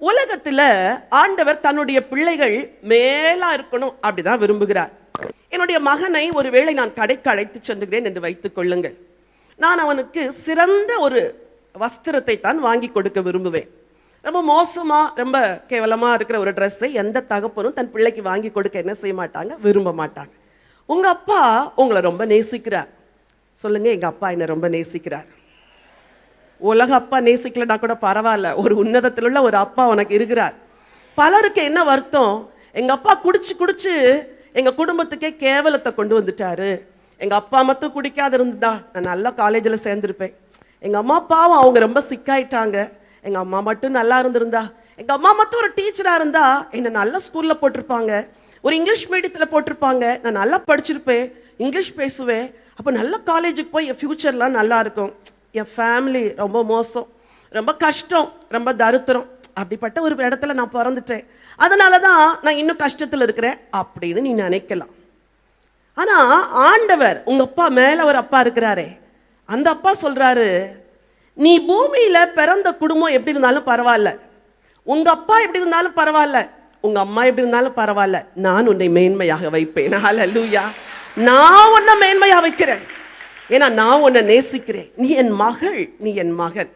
உலகத்துல ஆண்டவர் தன்னுடைய பிள்ளைகள் மேலா இருக்கணும் அப்படிதான் விரும்புகிறார். என்னுடைய மகனை ஒருவேளை நான் கடைக்கு அழைத்து சென்றுகிறேன் என்று வைத்துக் கொள்ளுங்கள். நான் அவனுக்கு சிறந்த ஒரு வஸ்திரத்தை தான் வாங்கி கொடுக்க விரும்புவேன். ரொம்ப மோசமா ரொம்ப கேவலமா இருக்கிற ஒரு ட்ரெஸ்ஸை எந்த தகப்பனும் தன் பிள்ளைக்கு வாங்கி கொடுக்க என்ன செய்ய மாட்டாங்க, விரும்ப மாட்டாங்க. உங்க அப்பா உங்களை ரொம்ப நேசிக்கிறார். சொல்லுங்க, எங்க அப்பா என்ன ரொம்ப நேசிக்கிறார். உலக அப்பா நேசிக்கலன்னா கூட பரவாயில்ல, ஒரு உன்னதத்தில் உள்ள ஒரு அப்பா உனக்கு இருக்கிறார். பலருக்கு என்ன வருத்தம், எங்க அப்பா குடிச்சு குடிச்சு எங்க குடும்பத்துக்கே கேவலத்தை கொண்டு வந்துட்டாரு. எங்க அப்பா மட்டும் குடிக்காத இருந்தா நான் நல்ல காலேஜில் சேர்ந்திருப்பேன். எங்க அம்மா பாவம், அவங்க ரொம்ப சிக்காயிட்டாங்க. எங்க அம்மா மட்டும் நல்லா இருந்திருந்தா, எங்க அம்மா மட்டும் ஒரு டீச்சரா இருந்தா என்னை நல்ல ஸ்கூல்ல போட்டிருப்பாங்க, ஒரு இங்கிலீஷ் மீடியத்தில் போட்டிருப்பாங்க, நான் நல்லா படிச்சிருப்பேன், இங்கிலீஷ் பேசுவேன், அப்போ நல்ல காலேஜுக்கு போய் என் ஃபியூச்சர்லாம் நல்லா இருக்கும். என் ஃபேமிலி ரொம்ப மோசம், ரொம்ப கஷ்டம், ரொம்ப தரித்திரம், அப்படிப்பட்ட ஒரு இடத்துல நான் பிறந்துட்டேன், அதனால தான் நான் இன்னும் கஷ்டத்தில் இருக்கிறேன் அப்படின்னு நீ நினைக்கலாம். ஆனா ஆண்டவர், உங்க அப்பா மேல ஒரு அப்பா இருக்கிறாரே, அந்த அப்பா சொல்றாரு, நீ பூமியில பிறந்த குடும்பம் எப்படி இருந்தாலும் பரவாயில்ல, உங்க அப்பா எப்படி இருந்தாலும் பரவாயில்ல, உங்க அம்மா எப்படி இருந்தாலும் பரவாயில்ல, நான் உன்னை மேன்மையாக வைப்பேன். ஹல்லேலூயா. நான் உன்னை மேன்மையாக வைக்கிறேன், ஏன்னா நான் உன்னை நேசிக்கிறேன். நீ என் மகள், நீ என் மகன்.